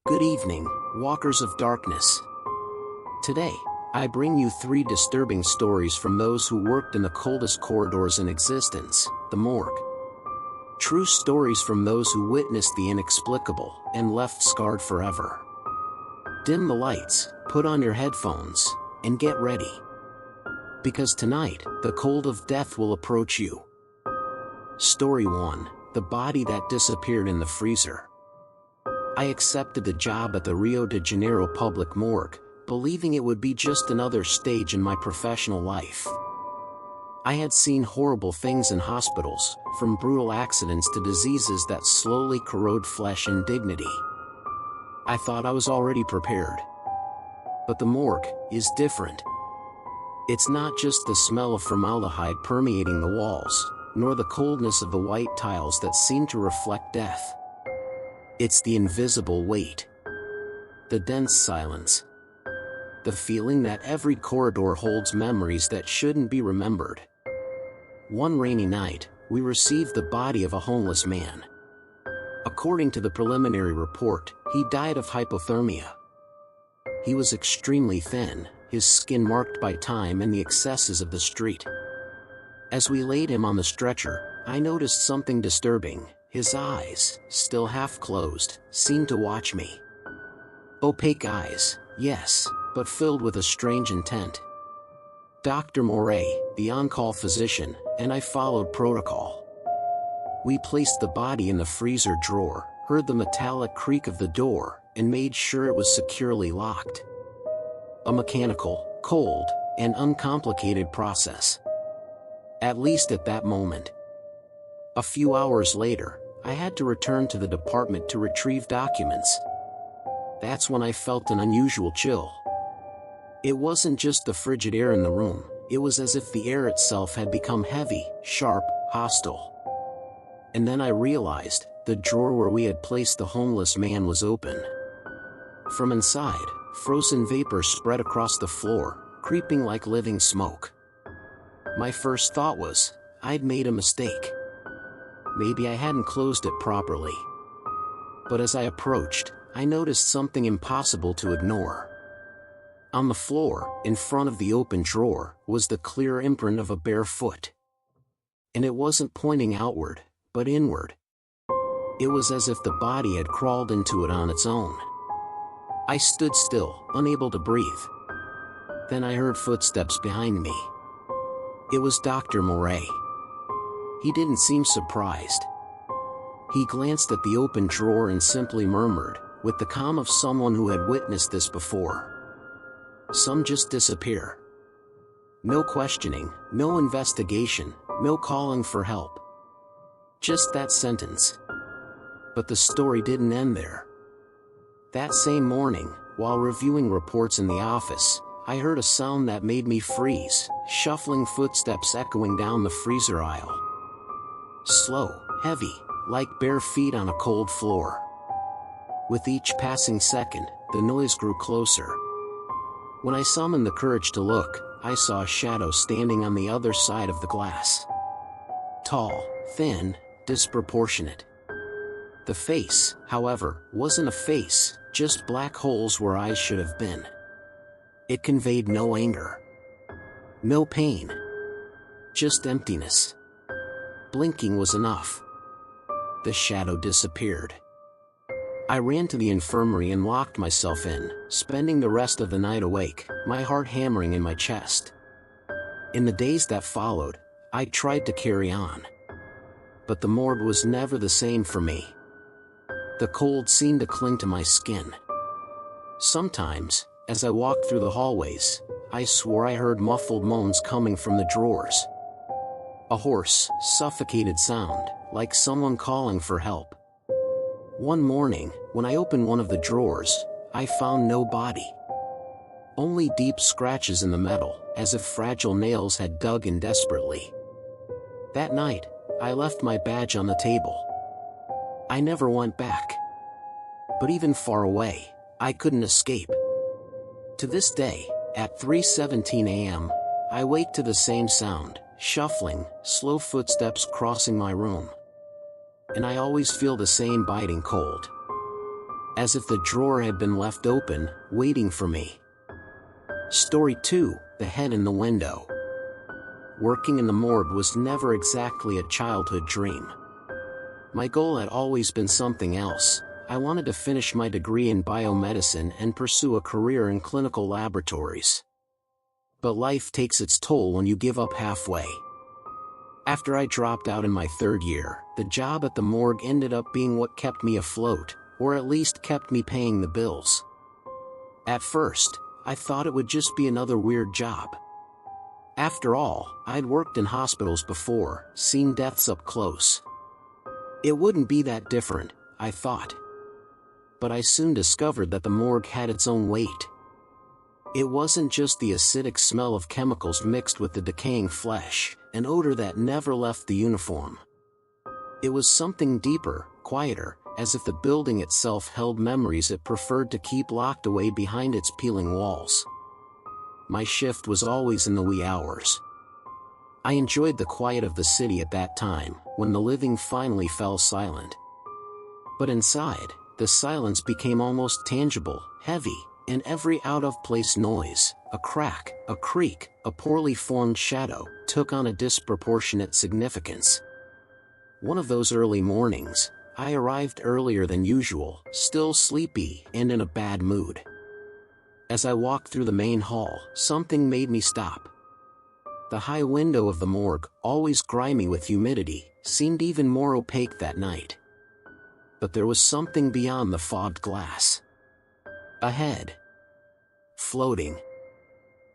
Good evening, walkers of darkness. Today, I bring you 3 disturbing stories from those who worked in the coldest corridors in existence, the morgue. True stories from those who witnessed the inexplicable and left scarred forever. Dim the lights, put on your headphones, and get ready. Because tonight, the cold of death will approach you. Story 1, the body that disappeared in the freezer. I accepted the job at the Rio de Janeiro public morgue, believing it would be just another stage in my professional life. I had seen horrible things in hospitals, from brutal accidents to diseases that slowly corrode flesh and dignity. I thought I was already prepared. But the morgue is different. It's not just the smell of formaldehyde permeating the walls, nor the coldness of the white tiles that seem to reflect death. It's the invisible weight. The dense silence. The feeling that every corridor holds memories that shouldn't be remembered. One rainy night, we received the body of a homeless man. According to the preliminary report, he died of hypothermia. He was extremely thin, his skin marked by time and the excesses of the street. As we laid him on the stretcher, I noticed something disturbing. His eyes, still half closed, seemed to watch me. Opaque eyes, yes, but filled with a strange intent. Dr. Morgue, the on-call physician, and I followed protocol. We placed the body in the freezer drawer, heard the metallic creak of the door, and made sure it was securely locked. A mechanical, cold, and uncomplicated process. At least at that moment. A few hours later, I had to return to the department to retrieve documents. That's when I felt an unusual chill. It wasn't just the frigid air in the room, it was as if the air itself had become heavy, sharp, hostile. And then I realized, the drawer where we had placed the homeless man was open. From inside, frozen vapor spread across the floor, creeping like living smoke. My first thought was, I'd made a mistake. Maybe I hadn't closed it properly. But as I approached, I noticed something impossible to ignore. On the floor, in front of the open drawer, was the clear imprint of a bare foot. And it wasn't pointing outward, but inward. It was as if the body had crawled into it on its own. I stood still, unable to breathe. Then I heard footsteps behind me. It was Dr. Morgue. He didn't seem surprised. He glanced at the open drawer and simply murmured, with the calm of someone who had witnessed this before. Some just disappear. No questioning, no investigation, no calling for help. Just that sentence. But the story didn't end there. That same morning, while reviewing reports in the office, I heard a sound that made me freeze, shuffling footsteps echoing down the freezer aisle. Slow, heavy, like bare feet on a cold floor. With each passing second, the noise grew closer. When I summoned the courage to look, I saw a shadow standing on the other side of the glass. Tall, thin, disproportionate. The face, however, wasn't a face, just black holes where eyes should have been. It conveyed no anger. No pain. Just emptiness. Blinking was enough. The shadow disappeared. I ran to the infirmary and locked myself in, spending the rest of the night awake, my heart hammering in my chest. In the days that followed, I tried to carry on. But the morgue was never the same for me. The cold seemed to cling to my skin. Sometimes, as I walked through the hallways, I swore I heard muffled moans coming from the drawers. A hoarse, suffocated sound, like someone calling for help. One morning, when I opened one of the drawers, I found no body. Only deep scratches in the metal, as if fragile nails had dug in desperately. That night, I left my badge on the table. I never went back. But even far away, I couldn't escape. To this day, at 3:17 a.m., I wake to the same sound, shuffling, slow footsteps crossing my room. And I always feel the same biting cold. as if the drawer had been left open, waiting for me. Story 2, The Head in the Window. Working in the morgue was never exactly a childhood dream. My goal had always been something else. I wanted to finish my degree in biomedicine and pursue a career in clinical laboratories. But life takes its toll when you give up halfway. After I dropped out in my third year, the job at the morgue ended up being what kept me afloat, or at least kept me paying the bills. At first, I thought it would just be another weird job. After all, I'd worked in hospitals before, seen deaths up close. It wouldn't be that different, I thought. But I soon discovered that the morgue had its own weight. It wasn't just the acidic smell of chemicals mixed with the decaying flesh, an odor that never left the uniform. It was something deeper, quieter, as if the building itself held memories it preferred to keep locked away behind its peeling walls. My shift was always in the wee hours. I enjoyed the quiet of the city at that time, when the living finally fell silent. But inside, the silence became almost tangible, heavy, and every out-of-place noise, a crack, a creak, a poorly formed shadow, took on a disproportionate significance. One of those early mornings, I arrived earlier than usual, still sleepy and in a bad mood. As I walked through the main hall, something made me stop. The high window of the morgue, always grimy with humidity, seemed even more opaque that night. But there was something beyond the fogged glass. Ahead. Floating.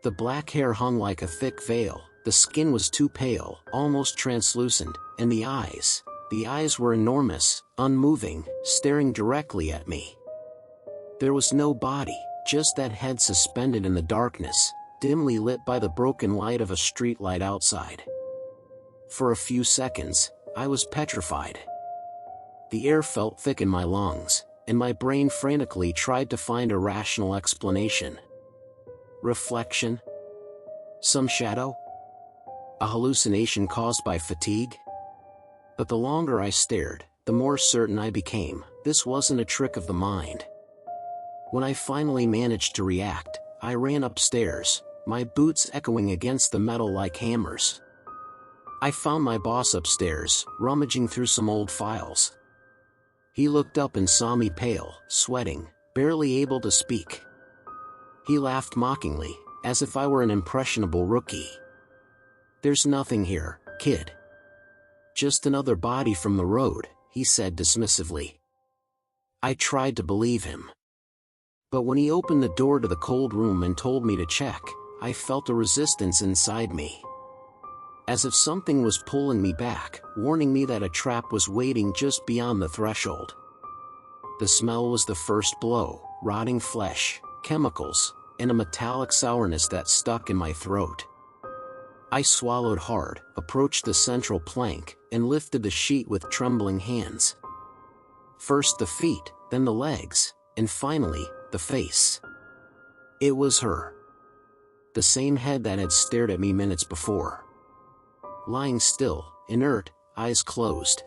The black hair hung like a thick veil, the skin was too pale, almost translucent, and the eyes were enormous, unmoving, staring directly at me. There was no body, just that head suspended in the darkness, dimly lit by the broken light of a streetlight outside. For a few seconds, I was petrified. The air felt thick in my lungs, and my brain frantically tried to find a rational explanation. Reflection? Some shadow? A hallucination caused by fatigue? But the longer I stared, the more certain I became, this wasn't a trick of the mind. When I finally managed to react, I ran upstairs, my boots echoing against the metal like hammers. I found my boss upstairs, rummaging through some old files. He looked up and saw me pale, sweating, barely able to speak. He laughed mockingly, as if I were an impressionable rookie. "There's nothing here, kid. Just another body from the road," he said dismissively. I tried to believe him. But when he opened the door to the cold room and told me to check, I felt a resistance inside me. As if something was pulling me back, warning me that a trap was waiting just beyond the threshold. The smell was the first blow, rotting flesh, chemicals, and a metallic sourness that stuck in my throat. I swallowed hard, approached the central plank, and lifted the sheet with trembling hands. First the feet, then the legs, and finally, the face. It was her. The same head that had stared at me minutes before. Lying still, inert, eyes closed.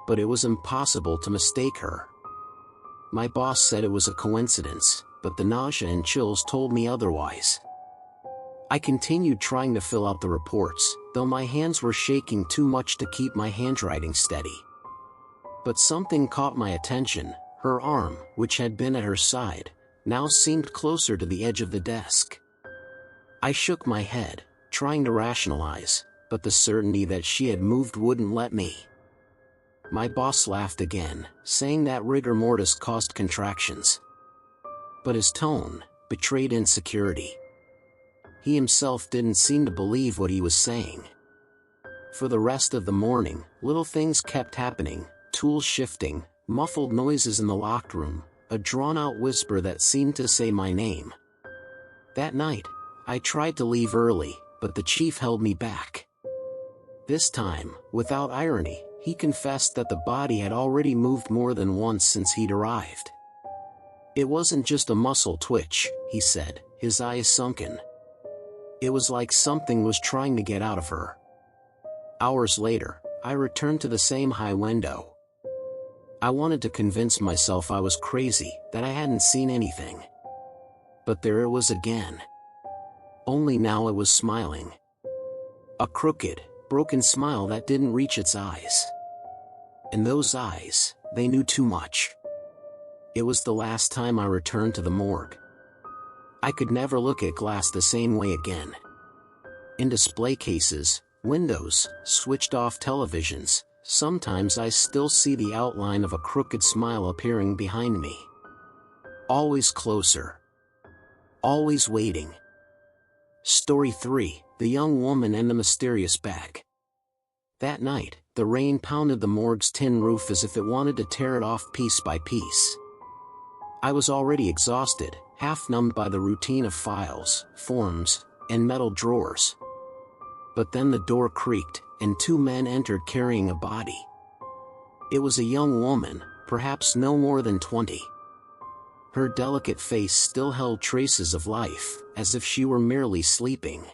But it was impossible to mistake her. My boss said it was a coincidence, but the nausea and chills told me otherwise. I continued trying to fill out the reports, though my hands were shaking too much to keep my handwriting steady. But something caught my attention. Her arm, which had been at her side, now seemed closer to the edge of the desk. I shook my head, trying to rationalize, but the certainty that she had moved wouldn't let me. My boss laughed again, saying that rigor mortis caused contractions. But his tone betrayed insecurity. He himself didn't seem to believe what he was saying. For the rest of the morning, little things kept happening, tools shifting, muffled noises in the locked room, a drawn-out whisper that seemed to say my name. That night, I tried to leave early, but the chief held me back. This time, without irony, he confessed that the body had already moved more than once since he'd arrived. It wasn't just a muscle twitch, he said, his eyes sunken. It was like something was trying to get out of her. Hours later, I returned to the same high window. I wanted to convince myself I was crazy, that I hadn't seen anything. But there it was again. Only now it was smiling. A crooked, broken smile that didn't reach its eyes. And those eyes, they knew too much. It was the last time I returned to the morgue. I could never look at glass the same way again. In display cases, windows, switched-off televisions, sometimes I still see the outline of a crooked smile appearing behind me. Always closer. Always waiting. Story 3, The Young Woman and the Mysterious Bag. That night, the rain pounded the morgue's tin roof as if it wanted to tear it off piece by piece. I was already exhausted, half-numbed by the routine of files, forms, and metal drawers. But then the door creaked, and 2 men entered carrying a body. It was a young woman, perhaps no more than 20. Her delicate face still held traces of life, as if she were merely sleeping.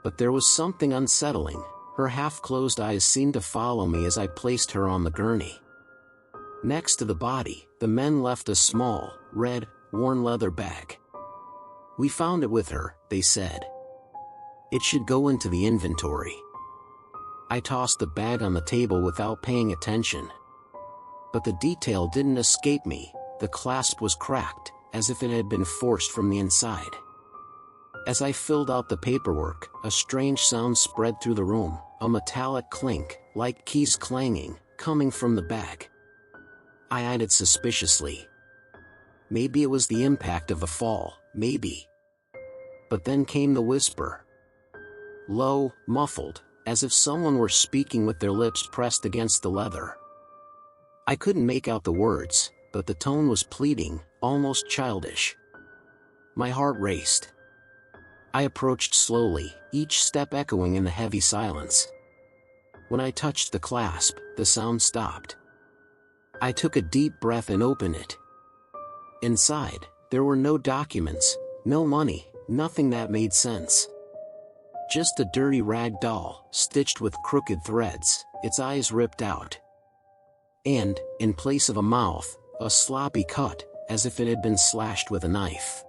But there was something unsettling. Her half-closed eyes seemed to follow me as I placed her on the gurney. Next to the body, the men left a small, red, worn leather bag. "We found it with her," they said. "It should go into the inventory." I tossed the bag on the table without paying attention. But the detail didn't escape me. The clasp was cracked, as if it had been forced from the inside. As I filled out the paperwork, a strange sound spread through the room, a metallic clink, like keys clanging, coming from the bag. I eyed it suspiciously. Maybe it was the impact of a fall, maybe. But then came the whisper. Low, muffled, as if someone were speaking with their lips pressed against the leather. I couldn't make out the words, but the tone was pleading, almost childish. My heart raced. I approached slowly, each step echoing in the heavy silence. When I touched the clasp, the sound stopped. I took a deep breath and opened it. Inside, there were no documents, no money, nothing that made sense. Just a dirty rag doll, stitched with crooked threads, its eyes ripped out. And, in place of a mouth, a sloppy cut, as if it had been slashed with a knife.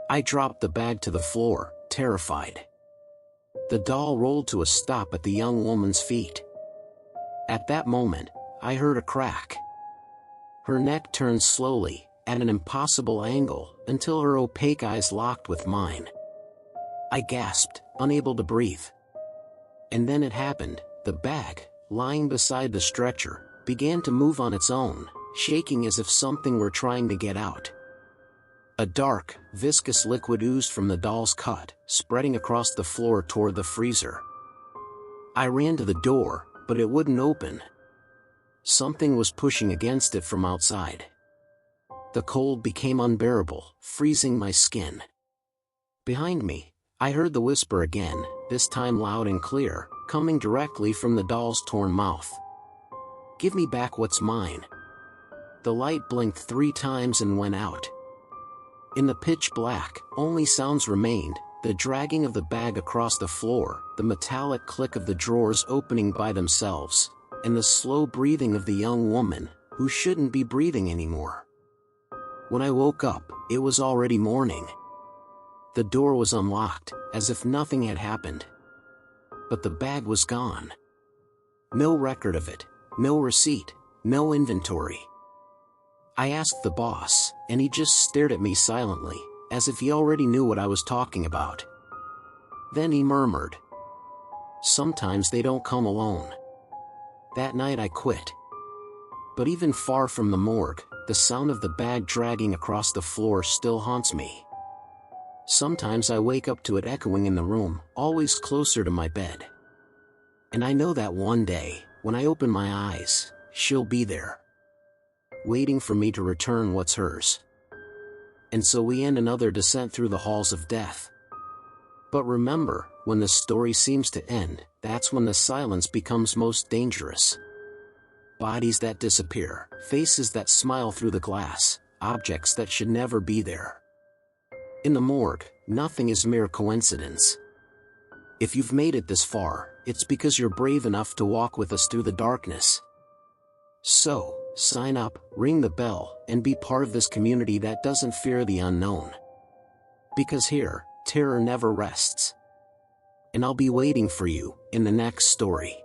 I dropped the bag to the floor, terrified. The doll rolled to a stop at the young woman's feet. At that moment, I heard a crack. Her neck turned slowly, at an impossible angle, until her opaque eyes locked with mine. I gasped, unable to breathe. And then it happened. The bag, lying beside the stretcher, began to move on its own, shaking as if something were trying to get out. A dark, viscous liquid oozed from the doll's cut, spreading across the floor toward the freezer. I ran to the door, but it wouldn't open. Something was pushing against it from outside. The cold became unbearable, freezing my skin. Behind me, I heard the whisper again, this time loud and clear, coming directly from the doll's torn mouth. "Give me back what's mine." The light blinked 3 times and went out. In the pitch black, only sounds remained, the dragging of the bag across the floor, the metallic click of the drawers opening by themselves, and the slow breathing of the young woman, who shouldn't be breathing anymore. When I woke up, it was already morning. The door was unlocked, as if nothing had happened. But the bag was gone. No record of it, no receipt, no inventory. I asked the boss, and he just stared at me silently, as if he already knew what I was talking about. Then he murmured, "Sometimes they don't come alone." That night I quit. But even far from the morgue, the sound of the bag dragging across the floor still haunts me. Sometimes I wake up to it echoing in the room, always closer to my bed. And I know that one day, when I open my eyes, she'll be there, waiting for me to return what's hers. And so we end another descent through the halls of death. But remember, when the story seems to end, that's when the silence becomes most dangerous. Bodies that disappear, faces that smile through the glass, objects that should never be there. In the morgue, nothing is mere coincidence. If you've made it this far, it's because you're brave enough to walk with us through the darkness. So, sign up, ring the bell, and be part of this community that doesn't fear the unknown. Because here, terror never rests. And I'll be waiting for you in the next story.